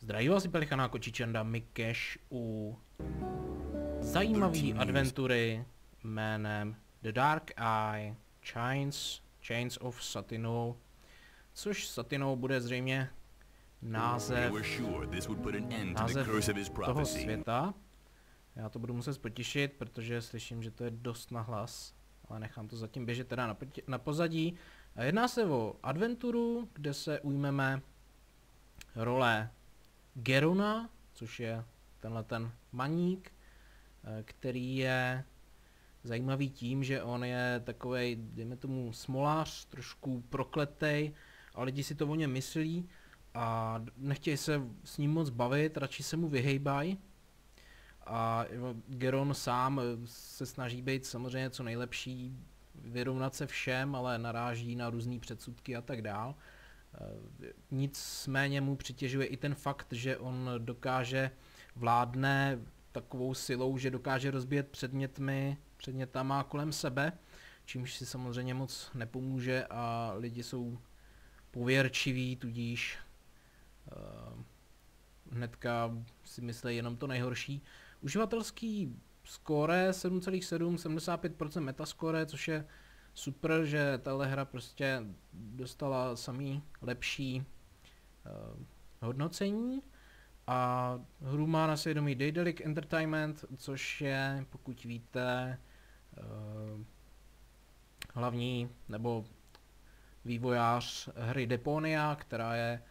Zdraví vás pelichaná kočičanda Mickhesh u zajímavé adventury jménem The Dark Eye Chains of Satinav, což Satinav bude zřejmě název toho světa. Já to budu muset potišit, protože slyším, že to je dost nahlas, ale nechám to zatím běžet teda na pozadí. Jedná se o adventuru, kde se ujmeme role Gerona, což je tenhle ten maník, který je zajímavý tím, že on je takovej, dejme tomu, smolář, trošku prokletej, a lidi si to o něm myslí a nechtějí se s ním moc bavit, radši se mu vyhejbají. A Geron sám se snaží být samozřejmě co nejlepší, vyrovnat se všem, ale naráží na různý předsudky a tak dál. Nicméně mu přitěžuje i ten fakt, že on vládne takovou silou, že dokáže rozbíjet předmětama kolem sebe, čímž si samozřejmě moc nepomůže a lidi jsou pověrčiví, tudíž hnedka si myslí jenom to nejhorší. Uživatelský skóre 7,7, 75% metascore, což je super, že tahle hra prostě dostala samý lepší hodnocení. A hru má na svědomí Daedalic Entertainment, což je, pokud víte, hlavní nebo vývojář hry Deponie, která je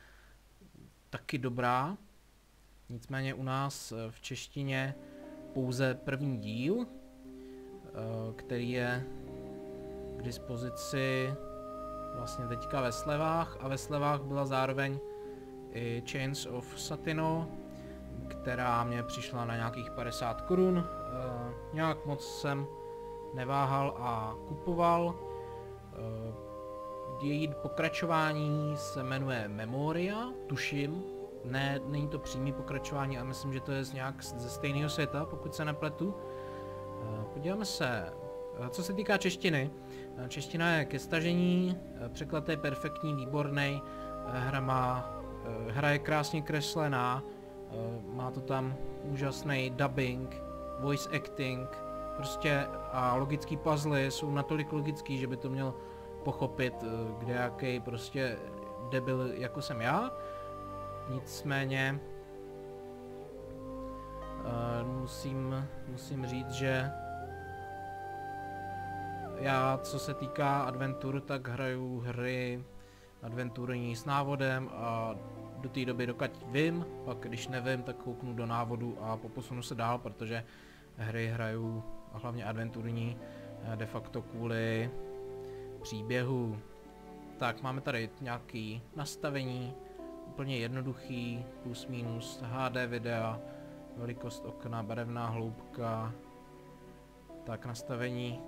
taky dobrá. Nicméně u nás v češtině pouze první díl, který je k dispozici vlastně teďka ve slevách, a ve slevách byla zároveň i Chains of Satinav, která mě přišla na nějakých 50 korun. Nějak moc jsem neváhal a kupoval. Její pokračování se jmenuje Memoria, tuším. Ne, není to přímý pokračování, ale myslím, že to je nějak ze stejného světa, pokud se nepletu. Podíváme se, co se týká češtiny. Čeština je ke stažení, překlad je perfektní, výborný, hra je krásně kreslená, má to tam úžasný dubbing, voice acting, prostě a logický puzzle jsou natolik logický, že by to měl pochopit kdejaký prostě debil jako jsem já. Nicméně musím říct, že já, co se týká adventur, tak hraju hry adventurní s návodem a do té doby, dokud vím, pak když nevím, tak kouknu do návodu a poposunu se dál, protože hry hraju, a hlavně adventurní, de facto kvůli příběhu. Tak, máme tady nějaké nastavení, úplně jednoduchý, plus minus, HD videa, velikost okna, barevná hloubka, tak nastavení,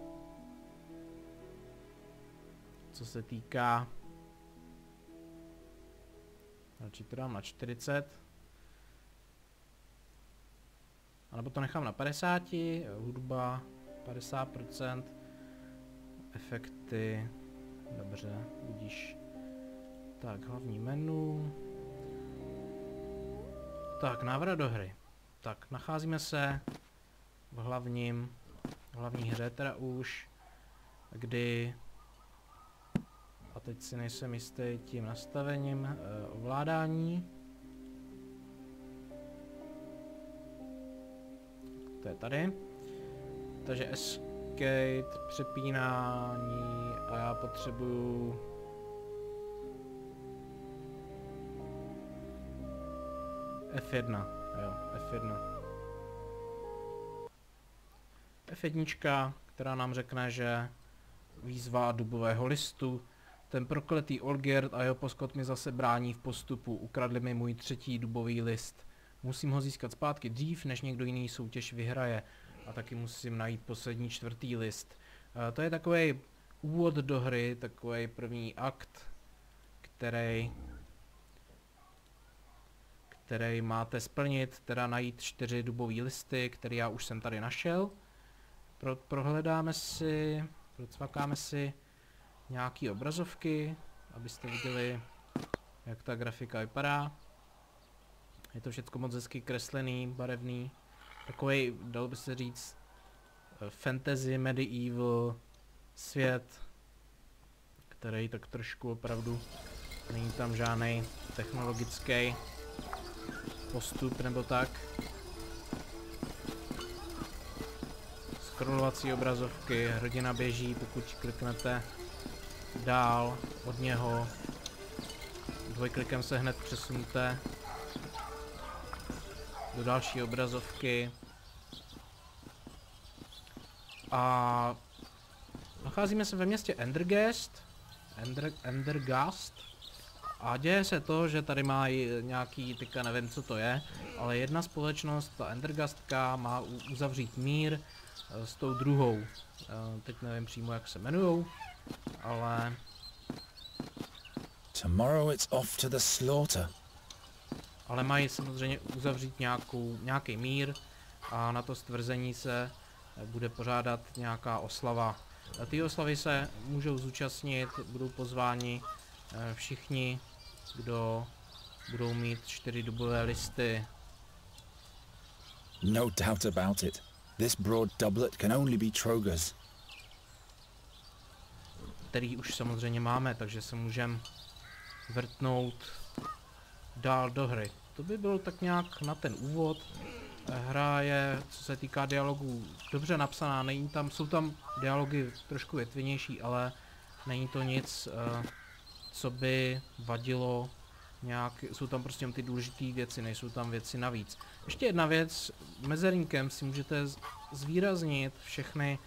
co se týká, radši to dám na 40, anebo to nechám na 50, hudba 50%, efekty, dobře, budíš. Tak, hlavní menu. Tak, návrat do hry. Tak, nacházíme se v hlavní hře teda už, kdy, a teď si nejsem jistý tím nastavením ovládání. To je tady. Takže escape, přepínání a já potřebuju F1, jo, F1. F1, která nám řekne, že výzva dubového listu. Ten prokletý Olgierd a jeho poskot mi zase brání v postupu. Ukradli mi můj 3. dubový list. Musím ho získat zpátky dřív, než někdo jiný soutěž vyhraje. A taky musím najít poslední 4. list. To je takový úvod do hry, takový první akt, který máte splnit, teda najít 4 dubové listy, které já už jsem tady našel. Prohledáme si, procvakáme si nějaké obrazovky, abyste viděli, jak ta grafika vypadá. Je to všechno moc hezky kreslený, barevný. Takový, dalo by se říct, fantasy, medieval svět, který tak trošku opravdu není tam žádný technologický postup nebo tak. Scrollovací obrazovky, hrdina běží, pokud kliknete dál od něho. Dvojklikem se hned přesuníte do další obrazovky. A nacházíme se ve městě Endergast. A děje se to, že tady má nějaký, teďka nevím, co to je, ale jedna společnost, ta Endergastka, má uzavřít mír s tou druhou. Teď nevím přímo, jak se jmenujou, ale... Tomorrow it's off to the slaughter. Ale mají samozřejmě uzavřít nějaký mír a na to stvrzení se bude pořádat nějaká oslava. A ty oslavy se můžou zúčastnit, budou pozváni všichni, kdo budou mít 4 dubové listy. No doubt about it. This broad doublet can only be Troger's. Který už samozřejmě máme, takže se můžeme vrtnout dál do hry. To by bylo tak nějak na ten úvod. Hra je, co se týká dialogů, dobře napsaná, není tam, jsou tam dialogy trošku větvinější, ale není to nic, co by vadilo nějak, jsou tam prostě ty důležité věci, nejsou tam věci navíc. Ještě jedna věc, mezerníkem si můžete zvýraznit všechny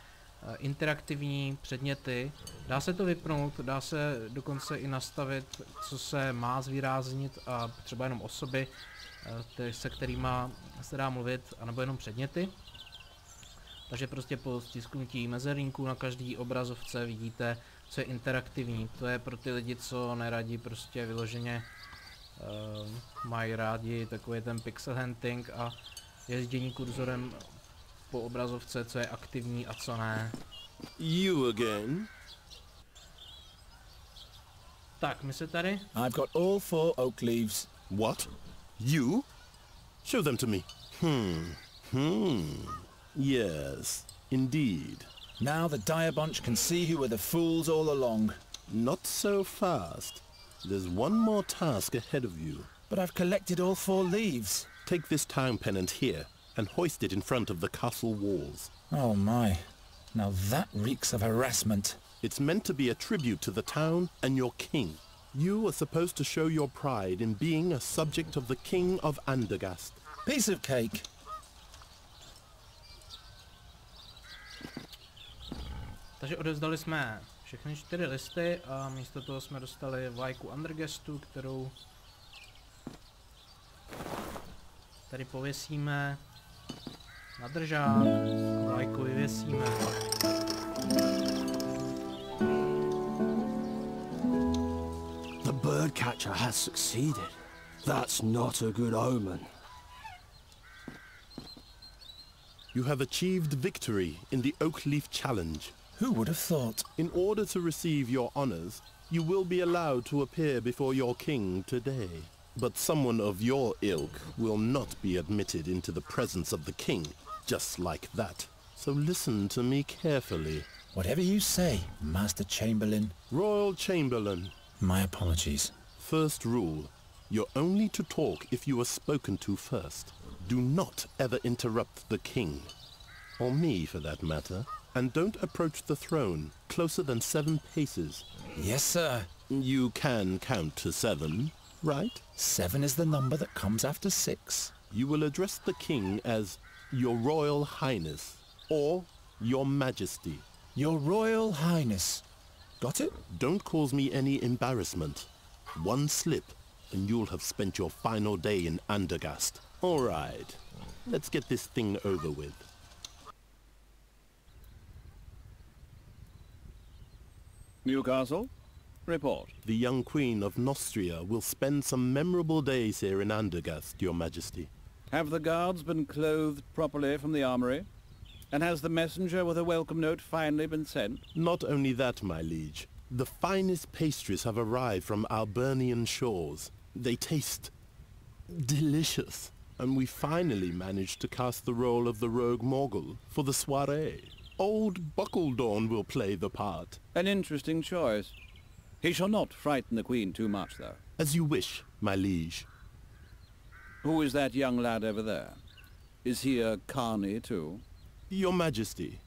interaktivní předměty. Dá se to vypnout, dá se dokonce i nastavit, co se má zvýraznit a třeba jenom osoby, se kterými se dá mluvit, anebo jenom předměty. Takže prostě po stisknutí mezerníku na každý obrazovce vidíte, co je interaktivní. To je pro ty lidi, co neradí prostě vyloženě mají rádi takový ten pixel hunting a jezdění kurzorem po obrazovce, co je aktivní a co ne. You again? Tak, my se tady... I've got all 4 oak leaves. What? You? Show them to me. Yes, indeed. Now the dire bunch can see who were the fools all along. Not so fast. There's one more task ahead of you. But I've collected all 4 leaves. Take this town pennant here and hoist it in front of the castle walls. Oh my. Now that reeks of harassment. It's meant to be a tribute to the town and your king. You are supposed to show your pride in being a subject of the king of Andergast. Piece of cake. Takže odevzdali jsme všechny 4 listy a místo toho jsme dostali vlajku Andergastu, kterou tady pověsíme na držák, vlajku vyvěsíme. The birdcatcher has succeeded. That's not a good omen. You have achieved victory in the Oak Leaf Challenge. Who would have thought? In order to receive your honors, you will be allowed to appear before your king today. But someone of your ilk will not be admitted into the presence of the king, just like that. So listen to me carefully. Whatever you say, Master Chamberlain. Royal Chamberlain. My apologies. First rule. You're only to talk if you are spoken to first. Do not ever interrupt the king. Or me, for that matter. And don't approach the throne closer than 7 paces. Yes, sir. You can count to 7, right? 7 is the number that comes after 6. You will address the king as Your Royal Highness or Your Majesty. Your Royal Highness. Got it? Don't cause me any embarrassment. One slip and you'll have spent your final day in Andergast. All right. Let's get this thing over with. Newcastle, report. The young Queen of Nostria will spend some memorable days here in Andergast, Your Majesty. Have the guards been clothed properly from the armory? And has the messenger with a welcome note finally been sent? Not only that, my liege. The finest pastries have arrived from Albernian shores. They taste Delicious. And we finally managed to cast the role of the rogue Morgul for the soiree. Old Buckledorn will play the part. An interesting choice. He shall not frighten the Queen too much, though. As you wish, my liege. Who is that young lad over there? Is he a carny too? Your Majesty,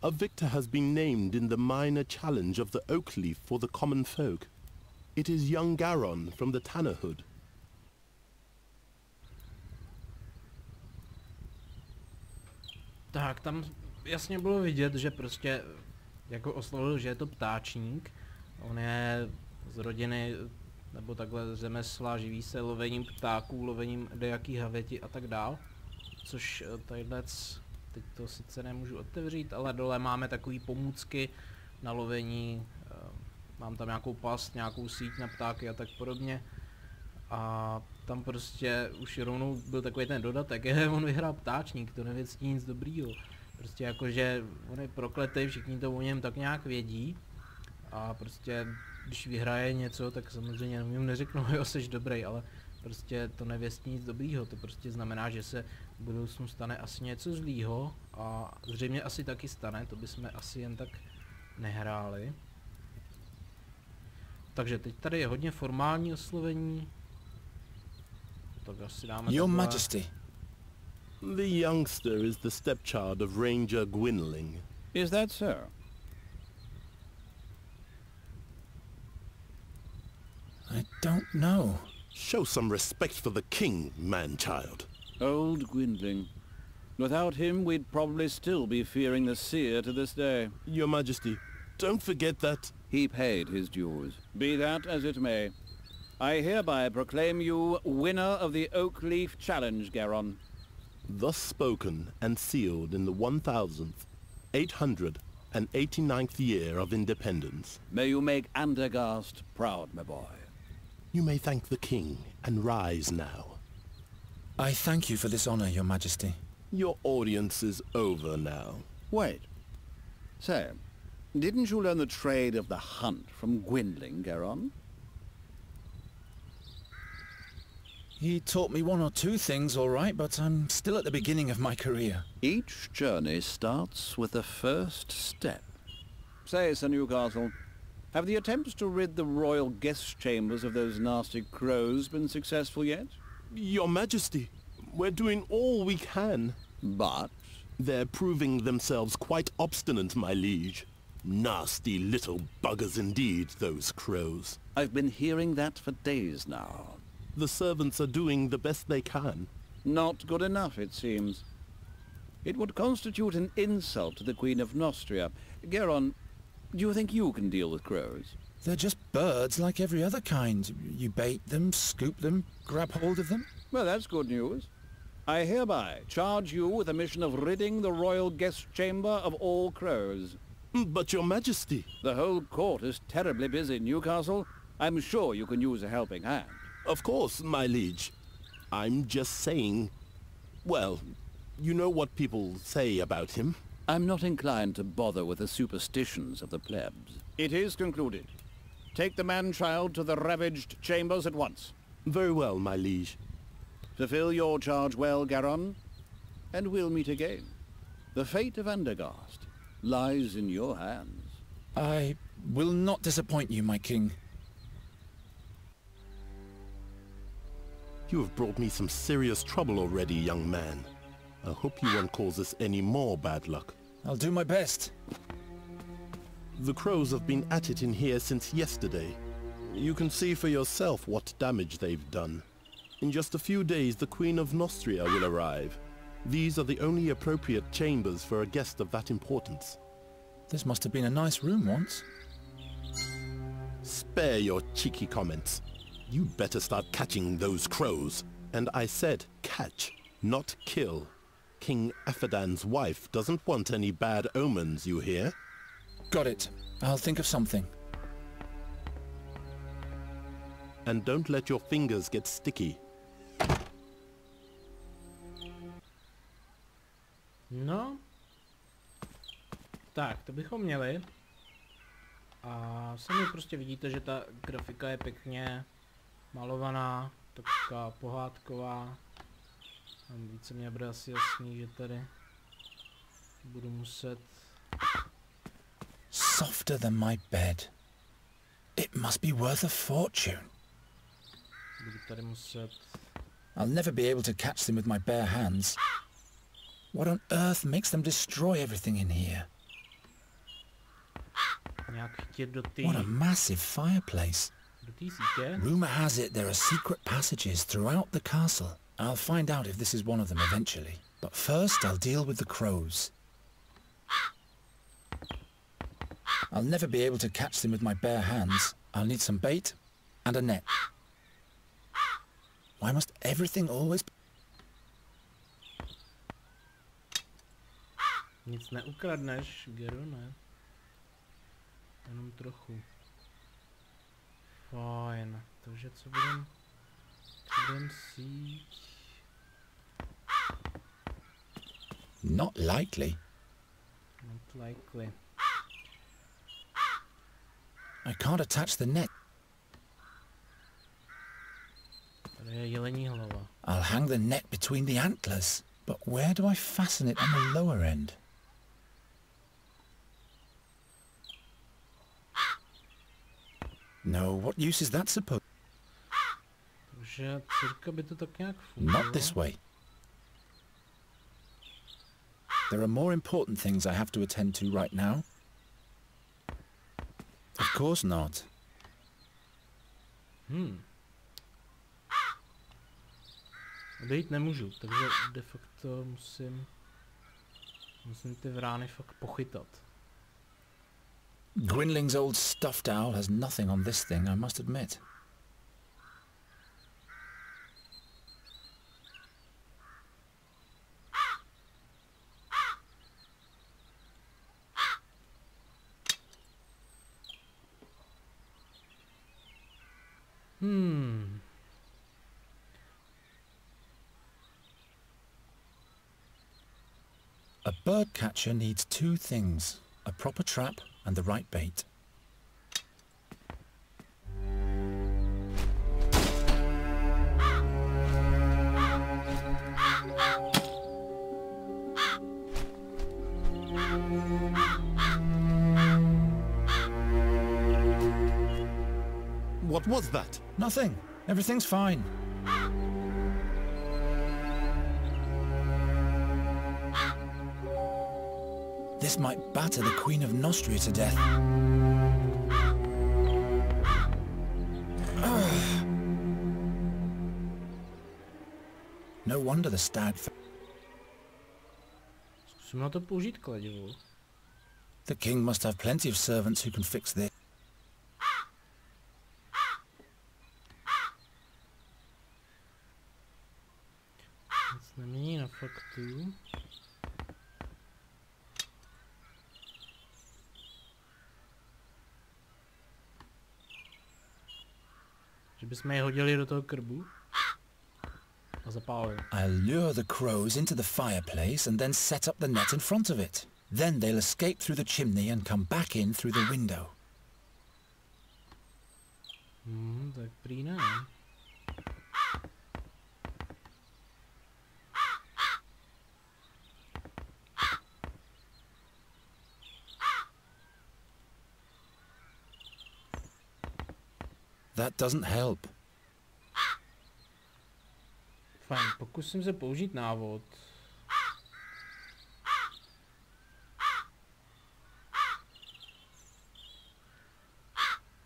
a victor has been named in the minor challenge of the Oak Leaf for the common folk. It is young Garon from the Tannerhood. Tak, tam jasně bylo vidět, že prostě jako oslovil, že je to ptáčník. On je z rodiny, nebo takhle z řemesla, živí se lovením ptáků, lovením dejaký havěti a tak dál. Což tadyhlec, teď to sice nemůžu otevřít, ale dole máme takové pomůcky na lovení. Mám tam nějakou past, nějakou síť na ptáky a tak podobně. A tam prostě už rovnou byl takový ten dodatek, on vyhrál ptáčník, to nevěstí nic dobrýho. Prostě jakože on je prokletý, všichni to o něm tak nějak vědí. A prostě když vyhraje něco, tak samozřejmě jim neřeknou, jo, seš dobrý, ale prostě to nevěstí nic dobrýho. To prostě znamená, že se v budoucnu stane asi něco zlýho a zřejmě asi taky stane, to bychom asi jen tak nehráli. Takže teď tady je hodně formální oslovení. Tak asi dáme Your takhle. Majesty. The youngster is the stepchild of Ranger Gwynling. Is that so? I don't know. Show some respect for the king, man-child. Old Gwynling. Without him, we'd probably still be fearing the seer to this day. Your Majesty, don't forget that... He paid his dues. Be that as it may, I hereby proclaim you winner of the Oak Leaf Challenge, Garon. Thus spoken and sealed in the 1889th year of independence. May you make Andergast proud, my boy. You may thank the king and rise now. I thank you for this honor, Your Majesty. Your audience is over now. Wait. Say, didn't you learn the trade of the hunt from Gwynling, Garon? He taught me one or two things, all right, but I'm still at the beginning of my career. Each journey starts with the first step. Say, Sir Newcastle, have the attempts to rid the royal guest chambers of those nasty crows been successful yet? Your Majesty, we're doing all we can. But? They're proving themselves quite obstinate, my liege. Nasty little buggers indeed, those crows. I've been hearing that for days now. The servants are doing the best they can. Not good enough, it seems. It would constitute an insult to the Queen of Nostria. Garon, do you think you can deal with crows? They're just birds like every other kind. You bait them, scoop them, grab hold of them. Well, that's good news. I hereby charge you with the mission of ridding the royal guest chamber of all crows. But your Majesty... The whole court is terribly busy, Newcastle. I'm sure you can use a helping hand. Of course, my liege. I'm just saying... Well, you know what people say about him. I'm not inclined to bother with the superstitions of the plebs. It is concluded. Take the man-child to the ravaged chambers at once. Very well, my liege. Fulfill your charge well, Garon, and we'll meet again. The fate of Andergast lies in your hands. I will not disappoint you, my king. You have brought me some serious trouble already, young man. I hope you won't cause us any more bad luck. I'll do my best. The crows have been at it in here since yesterday. You can see for yourself what damage they've done. In just a few days, the Queen of Nostria will arrive. These are the only appropriate chambers for a guest of that importance. This must have been a nice room once. Spare your cheeky comments. You better start catching those crows. And I said catch, not kill. King Aphadan's wife doesn't want any bad omens, you hear? Got it. I'll think of something. And don't let your fingers get sticky. No. Tak, to bychom měli. A sami prostě vidíte, že ta grafika je pěkně malovaná. taková pohádková. Více mě bude asi jasný, že tady budu muset... Softer than my bed. It must be worth a fortune. Budu tady muset... I'll never be able to catch them with my bare hands. What on earth makes them destroy everything in here? Nějak chtět do té... What a massive fireplace. Do té sítě. Rumor has it there are secret passages throughout the castle. I'll find out if this is one of them eventually. But first I'll deal with the crows. I'll never be able to catch them with my bare hands. I'll need some bait and a net. Why must everything always... Nic neukradneš, Geru, ne? Jenom trochu. Fajn, takže co budem síť? Not likely. Not likely. I can't attach the net. Tady je jelení hlava. I'll hang the net between the antlers. But where do I fasten it on the lower end? No, what use is that supposed? Takže cirka by to tak nějak fungovalo. Not this way. There are more important things I have to attend to right now. Of course not. Odejít nemůžu, takže de facto musím ty vrány fakt pochytat. Gwynling's old stuffed owl has nothing on this thing, I must admit. A bird catcher needs two things, a proper trap and the right bait. What was that? Nothing. Everything's fine. This might batter the Queen of Nostria to death. No wonder the stag... Zkusím na to použít kladivo. The king must have plenty of servants who can fix this. Nic nemění na faktu. Že bychom je hodili do toho krbu a zapálili. I'll lure the crows into the fireplace and then set up the net in front of it. Then they'll escape through the chimney and come back in through the window. Tak prý ne. That doesn't help. Fajn, pokusím se použít návod.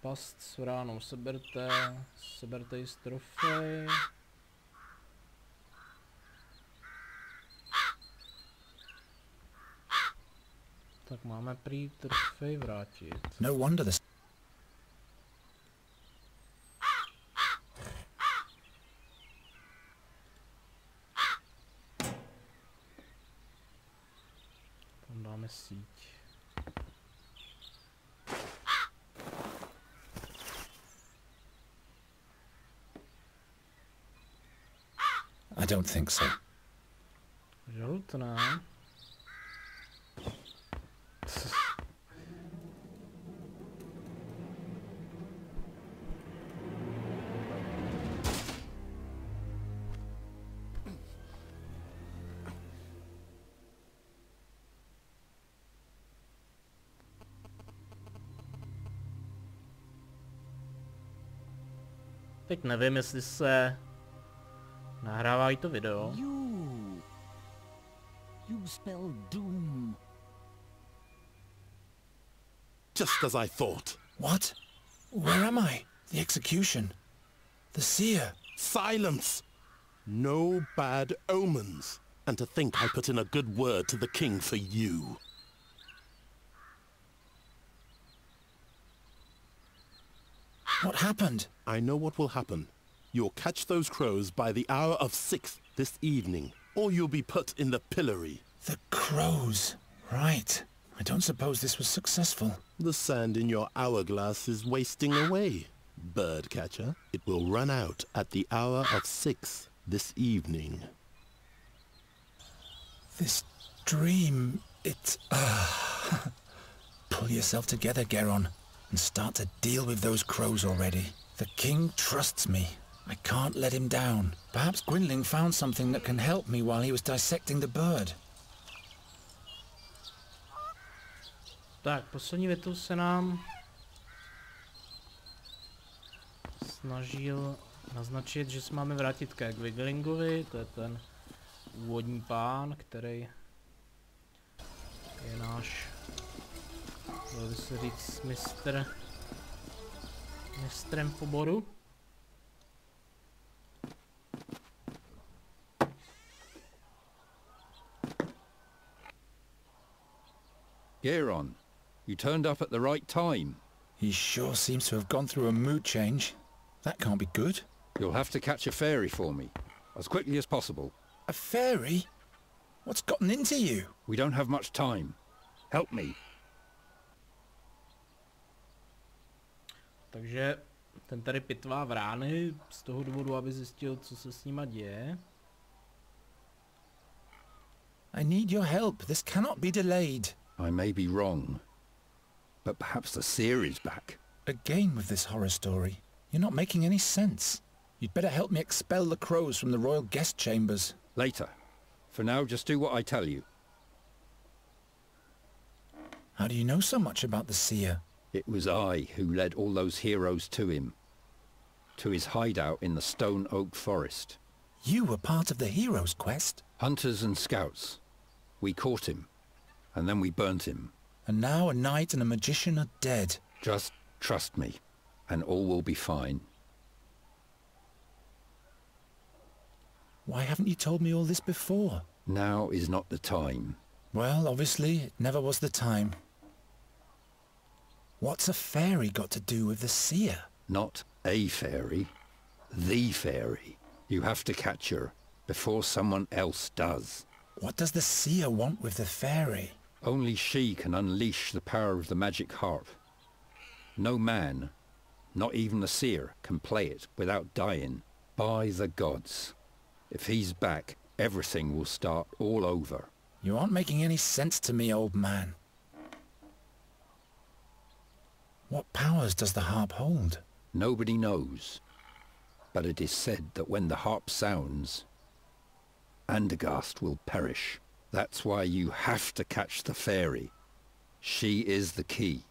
Past s vránou seberte ji z trofej. Tak máme prý trofej vrátit. No wonder the... Tam dáme síť. I don't think so. Žalutná. Teď nevím, jestli se nahrává i to video. You spell doom. Just as I thought. What? Where am I? The execution. The seer. Silence! No bad omens. And to think I put in a good word to the king for you. What happened? I know what will happen. You'll catch those crows by the hour of 6 this evening, or you'll be put in the pillory. The crows. Right. I don't suppose this was successful. The sand in your hourglass is wasting away, bird catcher. It will run out at the hour of 6 this evening. This dream, it... Pull yourself together, Geron, and start to deal with those crows already. The king trusts me. I can't let him down. Perhaps Gwynling found something that can help me while he was dissecting the bird. Tak, poslední větu se nám snažil naznačit, že se máme vrátit ke Gwynlingovi, to je ten úvodní pán, který je náš, dalo by se říct, mistrem v oboru. Geron, you turned up at the right time. He sure seems to have gone through a mood change. That can't be good. You'll have to catch a fairy for me, as quickly as possible. A fairy? What's gotten into you? We don't have much time. Help me. Takže ten tady pitvá vrány z toho důvodu, aby zjistil, co se s nima děje. I need your help. This cannot be delayed. I may be wrong, but perhaps the seer is back. Again with this horror story. You're not making any sense. You'd better help me expel the crows from the royal guest chambers. Later. For now, just do what I tell you. How do you know so much about the seer? It was I who led all those heroes to him. To his hideout in the Stone Oak Forest. You were part of the hero's quest? Hunters and scouts. We caught him. And then we burnt him. And now a knight and a magician are dead. Just trust me, and all will be fine. Why haven't you told me all this before? Now is not the time. Well, obviously, it never was the time. What's a fairy got to do with the seer? Not a fairy. The fairy. You have to catch her before someone else does. What does the seer want with the fairy? Only she can unleash the power of the magic harp. No man, not even the seer, can play it without dying. By the gods. If he's back, everything will start all over. You aren't making any sense to me, old man. What powers does the harp hold? Nobody knows. But it is said that when the harp sounds, Andergast will perish. That's why you have to catch the fairy. She is the key.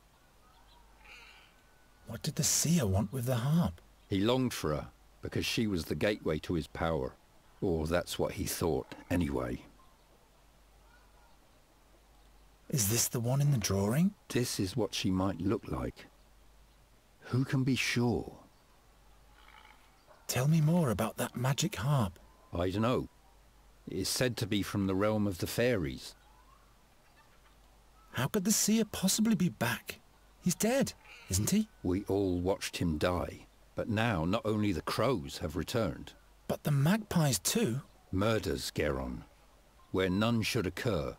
What did the seer want with the harp? He longed for her because she was the gateway to his power. Or that's what he thought, anyway. Is this the one in the drawing? This is what she might look like. Who can be sure? Tell me more about that magic harp. I don't know. It is said to be from the realm of the fairies. How could the seer possibly be back? He's dead, isn't he? We all watched him die. But now not only the crows have returned. But the magpies too? Murders, Geron. Where none should occur.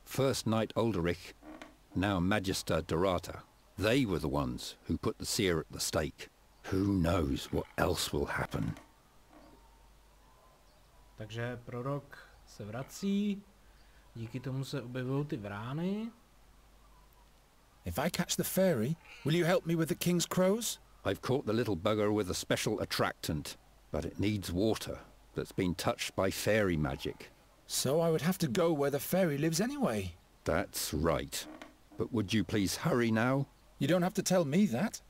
First Knight Ulderich, now Magister Dorata. They were the ones who put the seer at the stake. Who knows what else will happen? Takže prorok se vrací, díky tomu se objevují ty vrány. If I catch the fairy, will you help me with the king's crows? I've caught the little bugger with a special attractant, but it needs water that's been touched by fairy magic. So I would have to go where the fairy lives anyway. That's right. But would you please hurry now? You don't have to tell me that.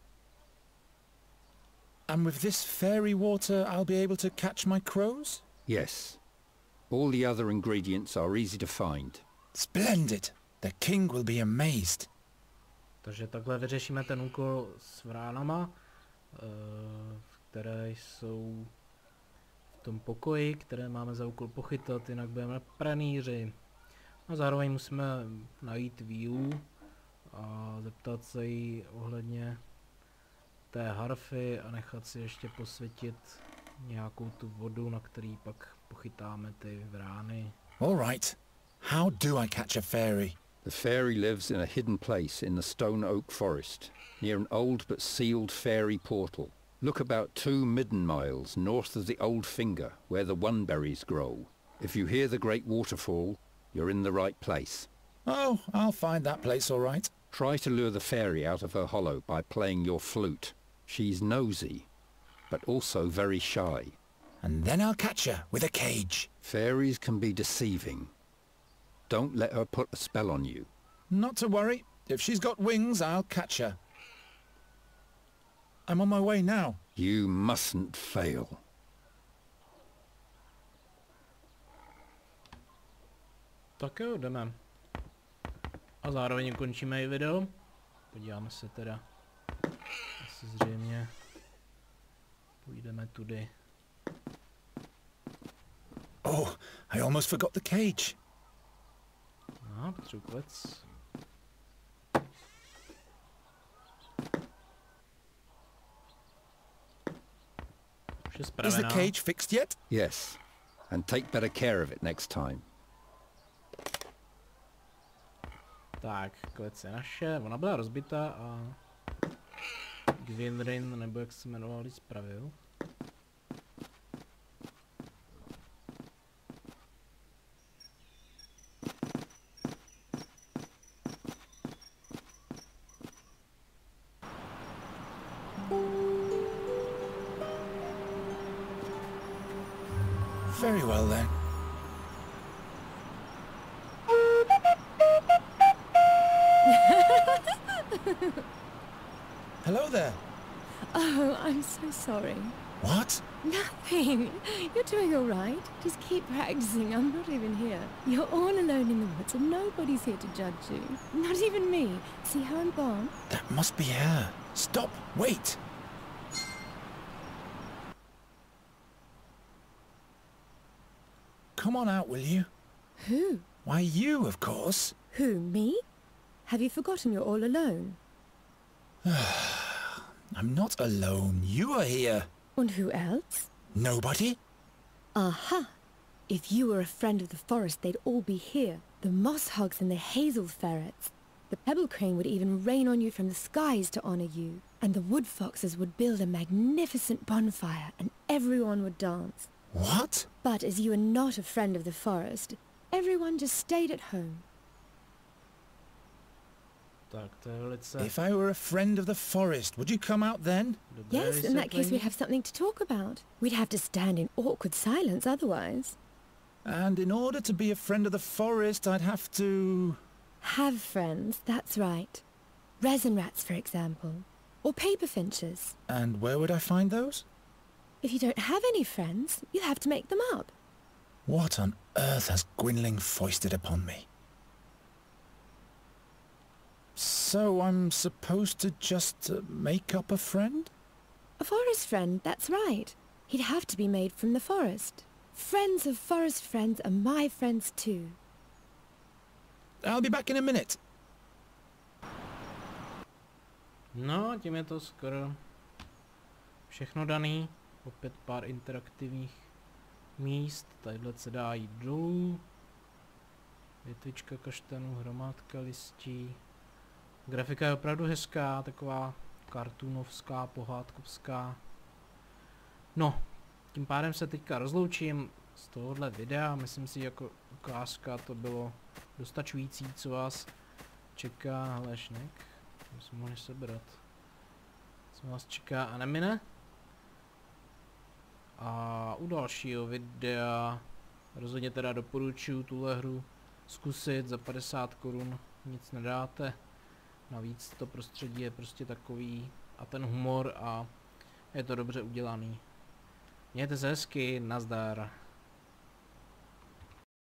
And with this fairy water, I'll be able to catch my crows? Yes. All the other ingredients are easy to find. Splendid! The king will be amazed. Takže takhle vyřešíme ten úkol s vránama, které jsou v tom pokoji, které máme za úkol pochytat, jinak budeme pranýři. A zároveň musíme najít vílu a zeptat se jí ohledně té harfy a nechat si ještě posvětit nějakou tu vodu, na který pak pochytáme ty vrány. All right. How do I catch a fairy? The fairy lives in a hidden place in the stone oak forest, near an old but sealed fairy portal. Look about 2 midden miles north of the old finger, where the oneberries grow. If you hear the great waterfall, you're in the right place. Oh, I'll find that place all right. Try to lure the fairy out of her hollow by playing your flute. She's nosy, but also very shy. And then I'll catch her with a cage. Fairies can be deceiving. Don't let her put a spell on you. Not to worry. If she's got wings, I'll catch her. I'm on my way now. You mustn't fail. Tak jo, jdeme. A zároveň končíme i video. Podíváme se teda. Asi zřejmě půjdeme tudy. Oh, I almost forgot the cage. Aha, potřebuji klec. Už je Is the spravená. cage fixed yet? Yes, and take better care of it next time. Tak, klec je naše, ona byla rozbitá a Gwynrin, nebo jak se jmenoval, ji spravil. Very well then. Hello there. Oh, I'm so sorry. What? Nothing. You're doing all right. Just keep practicing. I'm not even here. You're all alone in the woods and nobody's here to judge you. Not even me. See how I'm gone? That must be her. Stop. Wait. Come on out, will you? Who? Why, you, of course. Who, me? Have you forgotten you're all alone? I'm not alone. You are here. And who else? Nobody? Aha! If you were a friend of the forest, they'd all be here. The moss hogs and the hazel ferrets. The pebble crane would even rain on you from the skies to honor you. And the wood foxes would build a magnificent bonfire and everyone would dance. What? But as you are not a friend of the forest, everyone just stayed at home. Tak, to je velice If I were a friend of the forest, would you come out then? dobré Yes, in that case vysvětlení. we'd have something to talk about. We'd have to stand in awkward silence otherwise. And in order to be a friend of the forest, I'd have to... Have friends, that's right. Resin rats, for example. Or paper finches. And where would I find those? If you don't have any friends, you'll have to make them up. What on earth has Gwynling foisted upon me? So I'm supposed to just make up a friend? A forest friend, that's right. He'd have to be made from the forest. Friends of forest friends are my friends too. I'll be back in a minute. No, tím je to skoro všechno daný. Opět pár interaktivních míst. Tadyhle se dá jít dolů. Větvička kaštanů, hromádka listí. Grafika je opravdu hezká, taková kartunovská, pohádkovská. No, tím pádem se teďka rozloučím z tohohle videa. Myslím si, jako ukázka to bylo dostačující, co vás čeká. Hele, šnek, musím mohli sebrat. Co vás čeká a nemine. A u dalšího videa rozhodně teda doporučuji tuhle hru zkusit za 50 korun, nic nedáte. Navíc to prostředí je prostě takový a ten humor a Je to dobře udělaný. Mějte se hezky, nazdar.